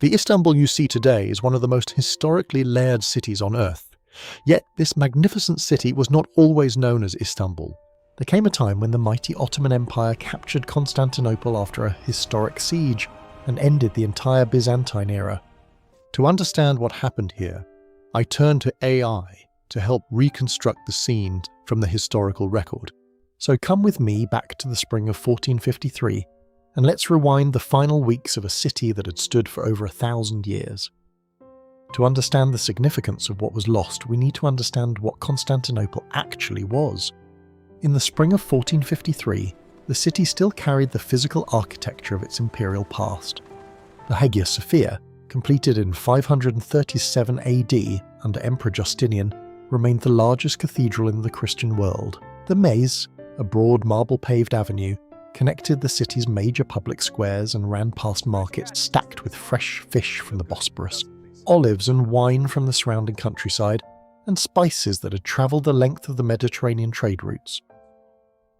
The Istanbul you see today is one of the most historically layered cities on Earth. Yet this magnificent city was not always known as Istanbul. There came a time when the mighty Ottoman Empire captured Constantinople after a historic siege and ended the entire Byzantine era. To understand what happened here, I turn to AI to help reconstruct the scene from the historical record. So come with me back to the spring of 1453, and let's rewind the final weeks of a city that had stood for over 1,000 years. To understand the significance of what was lost, we need to understand what Constantinople actually was. In the spring of 1453, the city still carried the physical architecture of its imperial past. The Hagia Sophia, completed in 537 AD under Emperor Justinian, remained the largest cathedral in the Christian world. The Maze, a broad marble-paved avenue, connected the city's major public squares and ran past markets stacked with fresh fish from the Bosporus, olives and wine from the surrounding countryside, and spices that had travelled the length of the Mediterranean trade routes.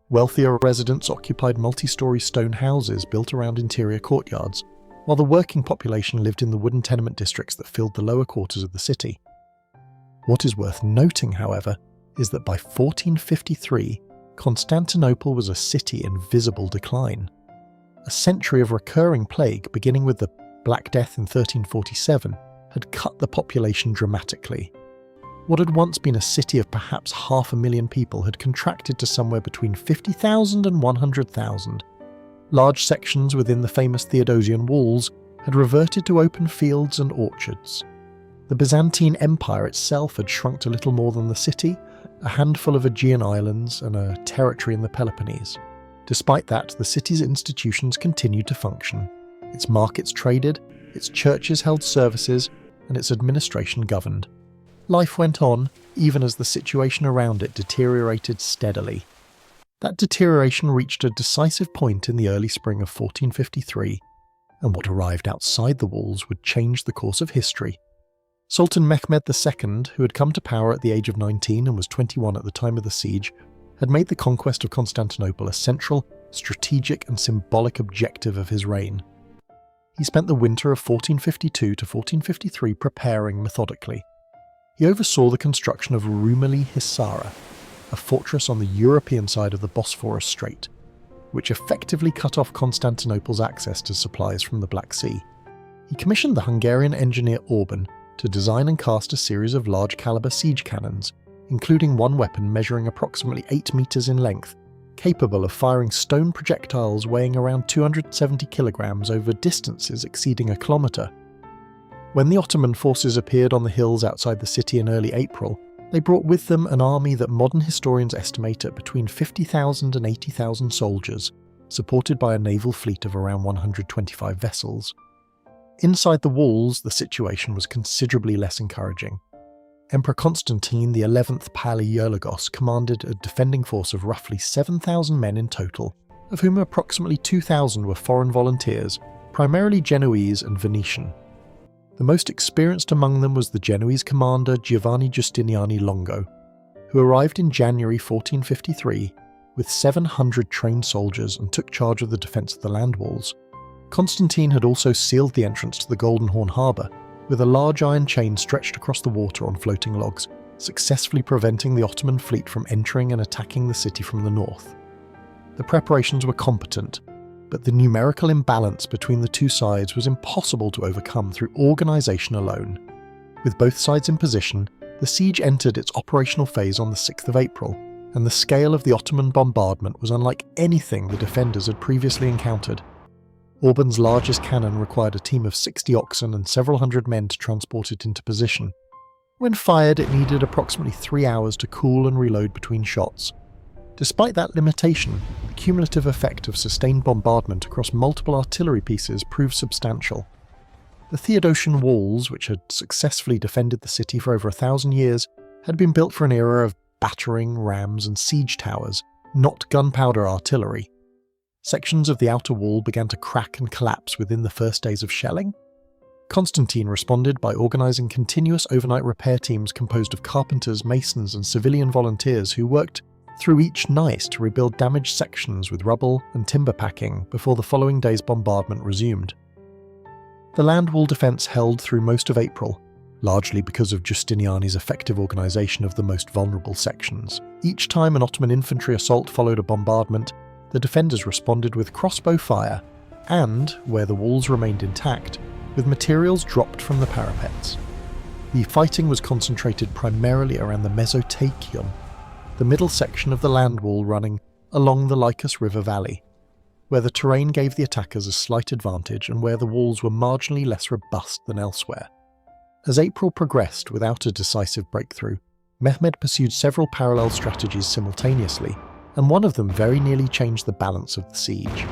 Wealthier residents occupied multi-storey stone houses built around interior courtyards, while the working population lived in the wooden tenement districts that filled the lower quarters of the city. What is worth noting, however, is that by 1453, Constantinople was a city in visible decline. A century of recurring plague, beginning with the Black Death in 1347, had cut the population dramatically. What had once been a city of perhaps 500,000 people had contracted to somewhere between 50,000 and 100,000. Large sections within the famous Theodosian Walls had reverted to open fields and orchards. The Byzantine Empire itself had shrunk to little more than the city, a handful of Aegean islands, and a territory in the Peloponnese. Despite that, the city's institutions continued to function. Its markets traded, its churches held services, and its administration governed. Life went on, even as the situation around it deteriorated steadily. That deterioration reached a decisive point in the early spring of 1453, and what arrived outside the walls would change the course of history. Sultan Mehmed II, who had come to power at the age of 19 and was 21 at the time of the siege, had made the conquest of Constantinople a central, strategic and symbolic objective of his reign. He spent the winter of 1452 to 1453 preparing methodically. He oversaw the construction of Rumeli Hisara, a fortress on the European side of the Bosphorus Strait, which effectively cut off Constantinople's access to supplies from the Black Sea. He commissioned the Hungarian engineer Orban to design and cast a series of large-caliber siege cannons, including one weapon measuring approximately 8 meters in length, capable of firing stone projectiles weighing around 270 kilograms over distances exceeding a kilometer. When the Ottoman forces appeared on the hills outside the city in early April, they brought with them an army that modern historians estimate at between 50,000 and 80,000 soldiers, supported by a naval fleet of around 125 vessels. Inside the walls, the situation was considerably less encouraging. Emperor Constantine XI Palaiologos commanded a defending force of roughly 7,000 men in total, of whom approximately 2,000 were foreign volunteers, primarily Genoese and Venetian. The most experienced among them was the Genoese commander Giovanni Giustiniani Longo, who arrived in January 1453 with 700 trained soldiers and took charge of the defence of the land walls. Constantine had also sealed the entrance to the Golden Horn harbour, with a large iron chain stretched across the water on floating logs, successfully preventing the Ottoman fleet from entering and attacking the city from the north. The preparations were competent, but the numerical imbalance between the two sides was impossible to overcome through organisation alone. With both sides in position, the siege entered its operational phase on the 6th of April, and the scale of the Ottoman bombardment was unlike anything the defenders had previously encountered. Orban's largest cannon required a team of 60 oxen and several hundred men to transport it into position. When fired, it needed approximately 3 hours to cool and reload between shots. Despite that limitation, the cumulative effect of sustained bombardment across multiple artillery pieces proved substantial. The Theodosian Walls, which had successfully defended the city for over 1,000 years, had been built for an era of battering rams and siege towers, not gunpowder artillery. Sections of the outer wall began to crack and collapse within the first days of shelling. Constantine responded by organising continuous overnight repair teams composed of carpenters, masons and civilian volunteers who worked through each night to rebuild damaged sections with rubble and timber packing before the following day's bombardment resumed. The land wall defence held through most of April, largely because of Giustiniani's effective organisation of the most vulnerable sections. Each time an Ottoman infantry assault followed a bombardment, the defenders responded with crossbow fire and, where the walls remained intact, with materials dropped from the parapets. The fighting was concentrated primarily around the Mesoteichion, the middle section of the land wall running along the Lycus River valley, where the terrain gave the attackers a slight advantage and where the walls were marginally less robust than elsewhere. As April progressed without a decisive breakthrough, Mehmed pursued several parallel strategies simultaneously, and one of them very nearly changed the balance of the siege.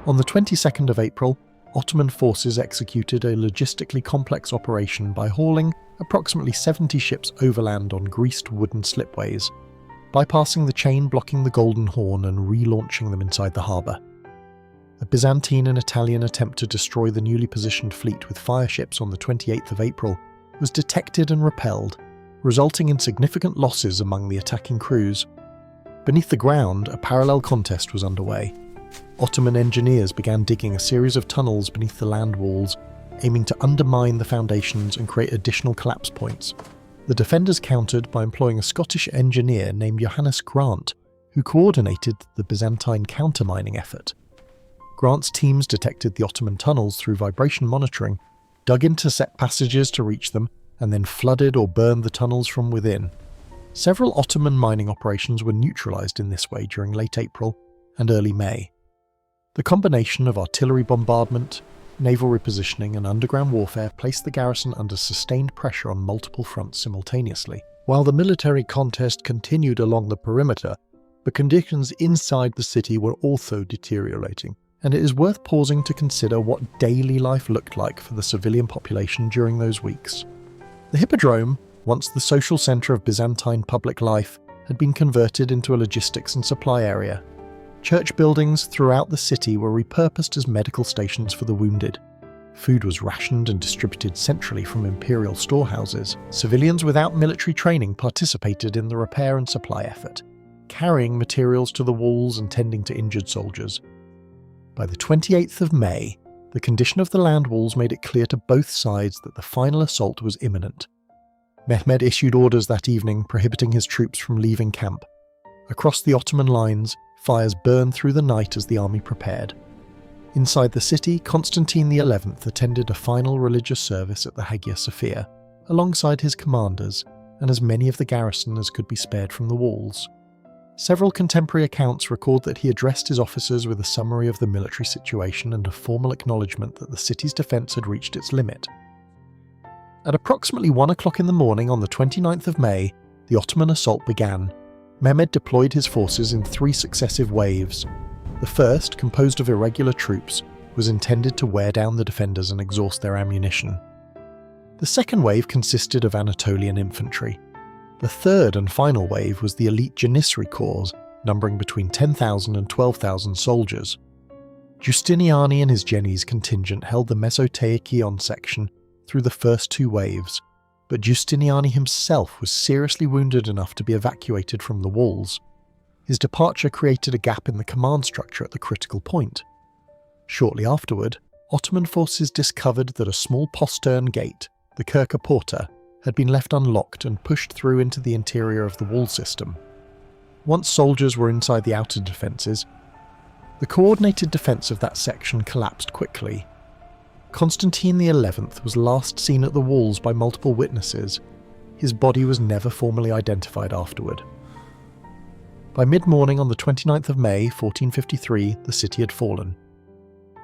On the 22nd of April, Ottoman forces executed a logistically complex operation by hauling approximately 70 ships overland on greased wooden slipways, bypassing the chain blocking the Golden Horn and relaunching them inside the harbour. A Byzantine and Italian attempt to destroy the newly positioned fleet with fireships on the 28th of April was detected and repelled, resulting in significant losses among the attacking crews. Beneath the ground, a parallel contest was underway. Ottoman engineers began digging a series of tunnels beneath the land walls, aiming to undermine the foundations and create additional collapse points. The defenders countered by employing a Scottish engineer named Johannes Grant, who coordinated the Byzantine countermining effort. Grant's teams detected the Ottoman tunnels through vibration monitoring, dug intercept passages to reach them, and then flooded or burned the tunnels from within. Several Ottoman mining operations were neutralised in this way during late April and early May. The combination of artillery bombardment, naval repositioning and underground warfare placed the garrison under sustained pressure on multiple fronts simultaneously. While the military contest continued along the perimeter, the conditions inside the city were also deteriorating, and it is worth pausing to consider what daily life looked like for the civilian population during those weeks. The Hippodrome, once the social centre of Byzantine public life, had been converted into a logistics and supply area. Church buildings throughout the city were repurposed as medical stations for the wounded. Food was rationed and distributed centrally from imperial storehouses. Civilians without military training participated in the repair and supply effort, carrying materials to the walls and tending to injured soldiers. By the 28th of May, the condition of the land walls made it clear to both sides that the final assault was imminent. Mehmed issued orders that evening prohibiting his troops from leaving camp. Across the Ottoman lines, fires burned through the night as the army prepared. Inside the city, Constantine XI attended a final religious service at the Hagia Sophia, alongside his commanders and as many of the garrison as could be spared from the walls. Several contemporary accounts record that he addressed his officers with a summary of the military situation and a formal acknowledgement that the city's defence had reached its limit. At approximately 1 o'clock in the morning on the 29th of May, the Ottoman assault began. Mehmed deployed his forces in 3 successive waves. The first, composed of irregular troops, was intended to wear down the defenders and exhaust their ammunition. The second wave consisted of Anatolian infantry. The third and final wave was the elite Janissary corps, numbering between 10,000 and 12,000 soldiers. Giustiniani and his Genoese contingent held the Mesoteichion section through the first 2 waves, but Giustiniani himself was seriously wounded enough to be evacuated from the walls. His departure created a gap in the command structure at the critical point. Shortly afterward, Ottoman forces discovered that a small postern gate, the Kirka Porta, had been left unlocked and pushed through into the interior of the wall system. Once soldiers were inside the outer defences, the coordinated defence of that section collapsed quickly. Constantine XI was last seen at the walls by multiple witnesses. His body was never formally identified afterward. By mid-morning on the 29th of May, 1453, the city had fallen.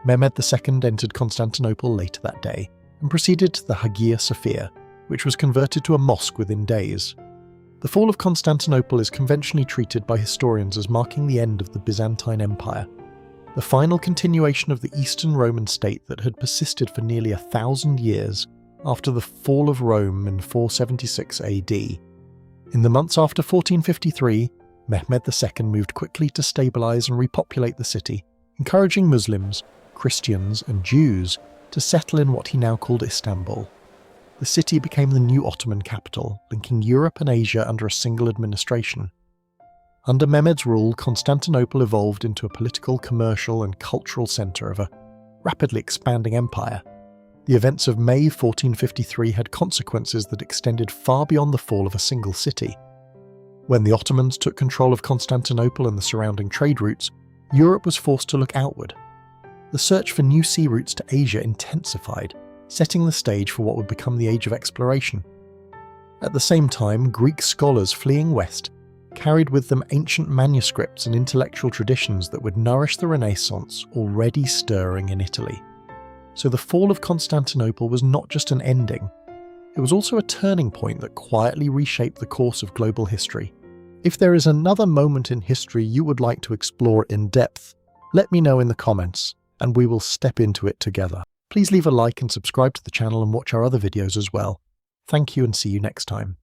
Mehmed II entered Constantinople later that day and proceeded to the Hagia Sophia, which was converted to a mosque within days. The fall of Constantinople is conventionally treated by historians as marking the end of the Byzantine Empire, the final continuation of the Eastern Roman state that had persisted for nearly 1,000 years after the fall of Rome in 476 AD. In the months after 1453, Mehmed II moved quickly to stabilise and repopulate the city, encouraging Muslims, Christians and Jews to settle in what he now called Istanbul. The city became the new Ottoman capital, linking Europe and Asia under a single administration. Under Mehmed's rule, Constantinople evolved into a political, commercial and cultural centre of a rapidly expanding empire. The events of May 1453 had consequences that extended far beyond the fall of a single city. When the Ottomans took control of Constantinople and the surrounding trade routes, Europe was forced to look outward. The search for new sea routes to Asia intensified, setting the stage for what would become the Age of Exploration. At the same time, Greek scholars fleeing west carried with them ancient manuscripts and intellectual traditions that would nourish the Renaissance already stirring in Italy. So the fall of Constantinople was not just an ending, it was also a turning point that quietly reshaped the course of global history. If there is another moment in history you would like to explore in depth, let me know in the comments, and we will step into it together. Please leave a like and subscribe to the channel and watch our other videos as well. Thank you and see you next time.